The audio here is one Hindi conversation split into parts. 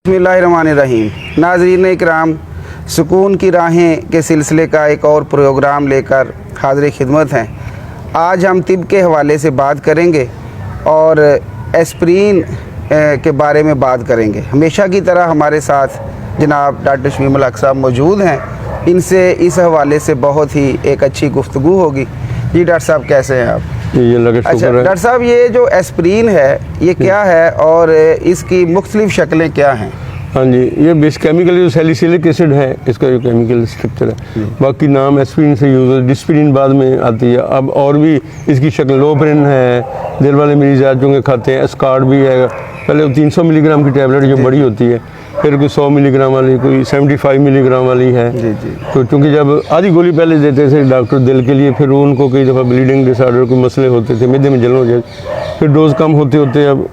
बिस्मिल्लाहिर्रहमानिर्रहीम। नाज़रीन इकराम, सुकून की राहें के सिलसिले का एक और प्रोग्राम लेकर हाज़िर खिदमत हैं। आज हम तिब के हवाले से बात करेंगे और एस्प्रीन के बारे में बात करेंगे। हमेशा की तरह हमारे साथ जनाब डॉक्टर शमीम उल हक साहब मौजूद हैं। इनसे इस हवाले से बहुत ही एक अच्छी गुफ्तगू होगी। जी डॉक्टर साहब, कैसे हैं आप? अच्छा डॉक्टर साहब, ये जो एस्प्रीन है ये क्या है और इसकी मुख्तलिफ शक्लें क्या हैं? हाँ जी, ये बेस केमिकल जो सैलिसिलिक एसिड है, इसका जो केमिकल स्ट्रक्चर है, बाकी नाम एस्प्रीन से यूज़ है, डिस्प्रीन बाद में आती है। अब और भी इसकी शक्ल लोप्रिन है, दिल वाले मरीज आ चुके खाते हैं, एस्कार्ड भी है। पहले 300 मिलीग्राम की टैबलेट जो बड़ी होती है, फिर कोई 100 मिलीग्राम वाली, कोई 75 मिलीग्राम वाली है। तो चूँकि जब आधी गोली पहले देते थे डॉक्टर दिल के लिए, फिर उनको कई दफ़ा ब्लीडिंग डिसऑर्डर के मसले होते थे, मिद्दे में जलन हो जाए, फिर डोज कम होते होते अब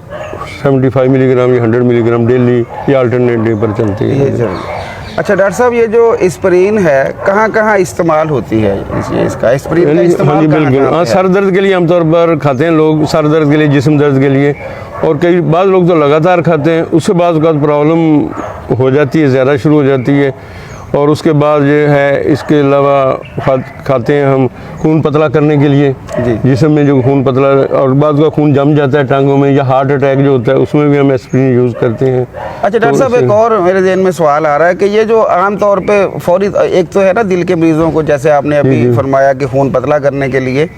75 मिलीग्राम या 100 मिलीग्राम डेली या अल्टरनेट डे पर चलती है। अच्छा डॉक्टर साहब, ये जो एस्प्रीन है कहाँ कहाँ इस्तेमाल होती है? इसका एस्प्रीन का इस्तेमाल? हाँ जी बिल्कुल, हाँ, सर दर्द के लिए आमतौर पर खाते हैं लोग, सर दर्द के लिए, जिस्म दर्द के लिए, और कई बाद लोग तो लगातार खाते हैं। उसके बाद प्रॉब्लम हो जाती है, ज़्यादा शुरू हो जाती है, और उसके बाद जो है इसके अलावा खाते हैं हम खून पतला करने के लिए, जिसम में जो खून पतला, और बाद का खून जम जाता है टांगों में, या हार्ट अटैक जो होता है उसमें भी हम एस्प्रीन यूज़ करते हैं। अच्छा डॉक्टर साहब, एक और मेरे ज़हन में सवाल आ रहा है कि ये जो आम तौर पे फौरी, एक तो है ना दिल के मरीज़ों को, जैसे आपने अभी फरमाया कि खून पतला करने के लिए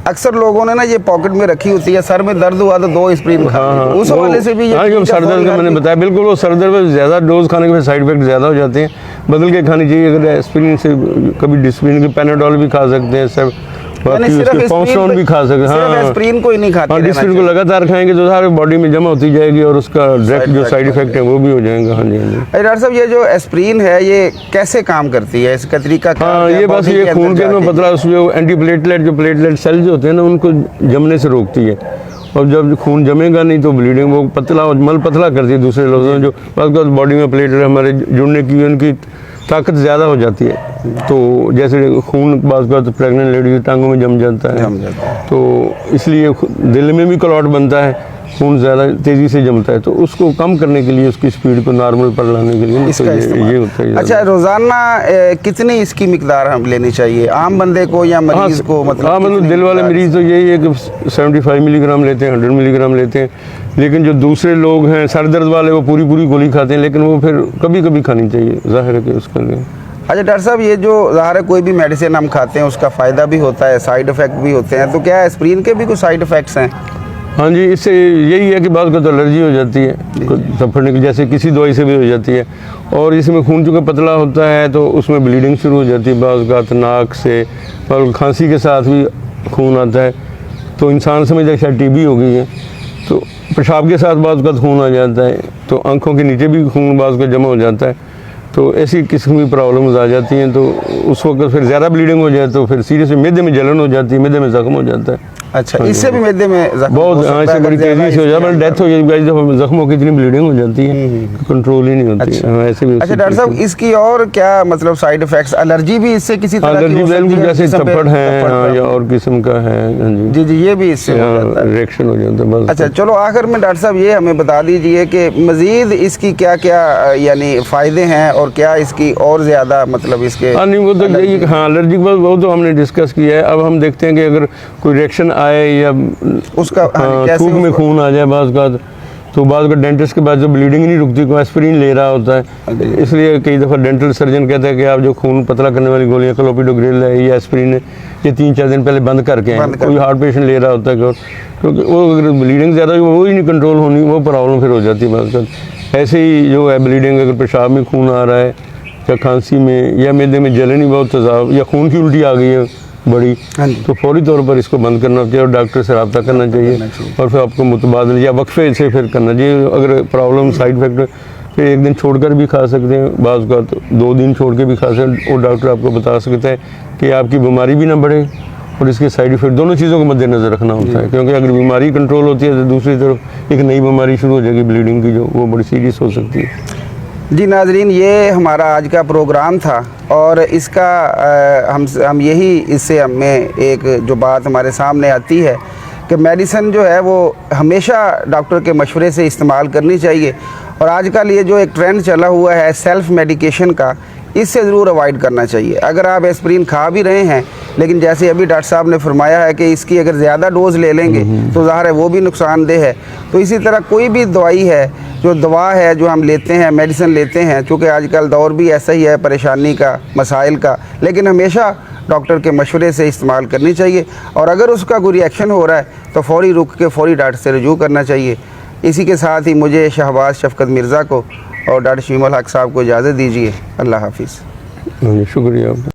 अक्सर लोगों ने ना ये पॉकेट में रखी होती है, सर में दर्द हुआ तो 2 एस्प्रीन खा ली। उस हवाले से भी हाँ, सर दर्द का मैंने बताया, बिल्कुल वो सर दर्द में ज़्यादा डोज खाने के साइड इफेक्ट ज़्यादा हो जाते हैं, बदल के खानी चाहिए। अगर एस्प्रीन से कभी डिस्प्रीन की पैनाडोल भी खा सकते हैं सर, पॉन्स्टोन भी खा सकते हैं। हाँ, एस्प्रीन को ही नहीं खाते, डिस्प्रीन को लगातार खाएंगे तो सारे बॉडी में जमा होती जाएगी और उसका डायरेक्ट जो साइड इफेक्ट है वो भी हो जाएगा। हाँ जी, हाँ जी। डॉक्टर साहब, ये जो एस्प्रीन है ये कैसे काम करती है, इसका तरीका क्या है? हाँ, ये बस ये खून के ना पतला, जो एंटी प्लेटलेट, जो प्लेटलेट सेल जो होते हैं ना, उनको जमने से रोकती है, और जब खून जमेगा नहीं तो ब्लीडिंग वो पतला, मल पतला करती है। दूसरे लफ्ज़ों में जो बॉडी में प्लेटलेट हमारे जुड़ने की उनकी ताकत ज़्यादा हो जाती है, तो जैसे खून बात तो प्रेग्नेंट लेडी टांगों में जम जाता है, तो इसलिए दिल में भी क्लॉट बनता है, खून ज़्यादा तेज़ी से जमता है, तो उसको कम करने के लिए, उसकी स्पीड को नॉर्मल पर लाने के लिए तो ये होता है। अच्छा, रोज़ाना कितनी इसकी मिकदार हम लेनी चाहिए आम बंदे को या मरीज़ को? मतलब दिल वाले मरीज़ तो यही है कि 75 मिलीग्राम लेते हैं, 100 मिलीग्राम लेते हैं, लेकिन जो दूसरे लोग हैं सर दर्द वाले वो पूरी गोली खाते हैं, लेकिन वो फिर कभी कभी खानी चाहिए, ज़ाहिर है कि उसके लिए। अच्छा डॉक्टर साहब, ये जो ज़ाहिर है कोई भी मेडिसिन हम खाते हैं उसका फ़ायदा भी होता है, साइड इफ़ेक्ट भी होते हैं, तो क्या एस्प्रीन के भी कुछ साइड इफ़ेक्ट्स हैं? हाँ जी, इससे यही है कि बाद का तो एलर्जी हो जाती है, सफरने की, जैसे किसी दवाई से भी हो जाती है, और इसमें खून चूँकि पतला होता है तो उसमें ब्लीडिंग शुरू हो जाती है, बाद का नाक से, और खांसी के साथ भी खून आता है, तो इंसान समझता है शायद टीबी हो गई है, तो पेशाब के साथ बाद का खून आ जाता है, तो आँखों के नीचे भी खून बाद का जमा हो जाता है, तो ऐसी किस्म की प्रॉब्लम्स आ जाती हैं। तो उस वक्त फिर ज़्यादा ब्लीडिंग हो जाए तो फिर सीरियस मैदे में जलन हो जाती है, मैदे में ज़ख्म हो जाता है। अच्छा, इससे भी मैदे में बहुत, हाँ, इससे बड़ी तेज़ी से हो जाता है, डेथ हो जाती है, जख्मों की इतनी ब्लीडिंग हो जाती है, कंट्रोल ही नहीं होती है। हाँ, ऐसे भी। अच्छा डॉक्टर साहब, इसकी और क्या मतलब साइड इफेक्ट्स? एलर्जी भी इससे किसी तरह की? एलर्जी जैसे थप्पड़ है या और किस्म का है। जी जी, ये भी इससे रिएक्शन हो जाता है बस। अच्छा चलो, आखिर में डॉक्टर साहब ये हमें बता दीजिए कि मज़ीद इसकी क्या क्या यानी फ़ायदे हैं और क्या इसकी और ज़्यादा मतलब इसके? हाँ नहीं, वो तो यही, हाँ, एलर्जी के बाद वो तो हमने डिस्कस किया है। अब हम देखते हैं कि अगर कोई रिएक्शन आए या उसका थूक में खून आ जाए बाज़ का, तो बाद का डेंटिस्ट के बाद जो ब्लीडिंग नहीं रुकती, कोई एस्प्रीन ले रहा होता है, इसलिए कई दफ़ा डेंटल सर्जन कहता है कि आप जो खून पतला करने वाली गोलियाँ, क्लोपिडोग्रिल है या एस्प्रीन है, ये 3-4 दिन पहले बंद करके आए। कोई हार्ट पेशेंट ले रहा होता है, क्योंकि वो अगर ब्लीडिंग ज़्यादा वो ही नहीं कंट्रोल होनी, वो प्रॉब्लम फिर हो जाती है बाज़ का। ऐसे ही जो है ब्लीडिंग, अगर पेशाब में खून आ रहा है या खांसी में या मैदे में जलन ही बहुत तेज़ाब या खून की उल्टी आ गई है बड़ी, तो फौरी तौर पर इसको बंद करना चाहिए और डॉक्टर से रब्ता करना चाहिए, और फिर आपको मुतबादल या वक्फे से फिर करना चाहिए। अगर प्रॉब्लम साइड इफेक्ट फिर एक दिन छोड़कर भी खा सकते हैं, बाज़ का तो 2 दिन छोड़ के भी खा सकते हैं, और डॉक्टर आपको बता सकता है कि आपकी बीमारी भी ना बढ़े और इसके साइड इफेक्ट, दोनों चीज़ों को मद्देनज़र रखना होता है, क्योंकि अगर बीमारी कंट्रोल होती है तो दूसरी तरफ एक नई बीमारी शुरू हो जाएगी ब्लीडिंग की, जो वो बड़ी सीरियस हो सकती है। जी नाजरीन, ये हमारा आज का प्रोग्राम था, और इसका हम यही, इससे हमें एक जो बात हमारे सामने आती है कि मेडिसिन जो है वो हमेशा डॉक्टर के मशवरे से इस्तेमाल करनी चाहिए, और आजकल ये जो एक ट्रेंड चला हुआ है सेल्फ मेडिकेशन का, इससे ज़रूर अवॉइड करना चाहिए। अगर आप एस्पिरिन खा भी रहे हैं, लेकिन जैसे अभी डॉक्टर साहब ने फरमाया है कि इसकी अगर ज़्यादा डोज ले लेंगे तो ज़ाहिर है वो भी नुकसानदेह है। तो इसी तरह कोई भी दवाई है, जो दवा है जो हम लेते हैं, मेडिसिन लेते हैं, चूँकि आजकल दौर भी ऐसा ही है परेशानी का, मसाइल का, लेकिन हमेशा डॉक्टर के मशवरे से इस्तेमाल करनी चाहिए। और अगर उसका कोई रिएक्शन हो रहा है तो फ़ौरी रुक के फ़ौरी डॉक्टर से रजू करना चाहिए। इसी के साथ ही मुझे शहबाज शफकत मिर्ज़ा को और डॉक्टर शीमल हक साहब को इजाज़त दीजिए। अल्लाह हाफिज़। शुक्रिया।